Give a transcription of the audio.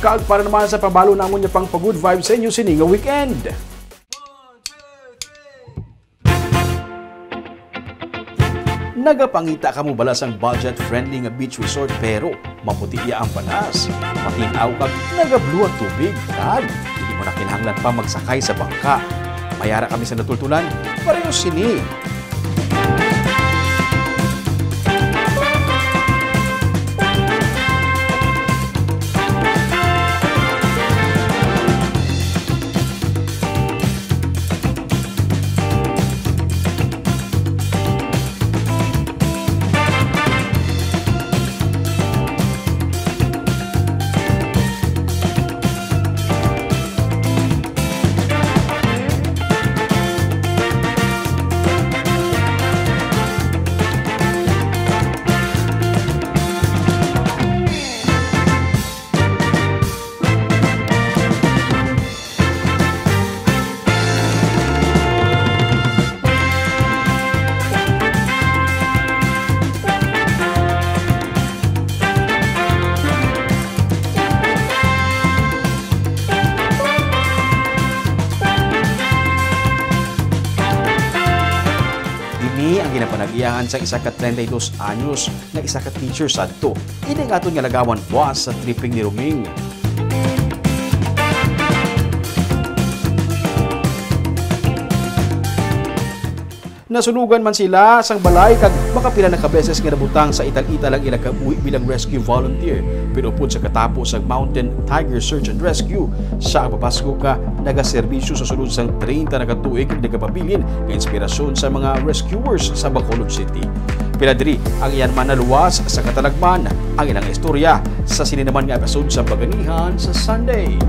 Scout para naman sa pabalo namon niya pang pag-good vibes sa inyo sini nga weekend. Nagapangita ka mo balas ang budget-friendly nga beach resort pero maputi iya ang balas. Matinaw kag nagablu ang tubig. Kag, hindi mo na kinahanglan pa magsakay sa bangka. Mayara kami sa natultulan, pareho sini. Ini ang ginapanag-iyahan sa isa ka 32 anyos na isa ka teacher sadto. Ini nga aton nga lagawan buwas sa tripping ni Ruming. Nasunugan man sila sang balay kag makapila na kabeses nga nabutang sa ital-ital ang ilang kabuhi bilang rescue volunteer. Pero pud sa katapos sa Mountain Tiger Search and Rescue, sa papasko ka nagaserbisyo sa sulod sang 30 na katuig nagapabilin nga inspirasyon sa mga rescuers sa Bacolod City. Pila diri ang iyan man naluwas sa katalagman ang ilang istorya sa sininaman nga episode sa Baganihan sa Sunday.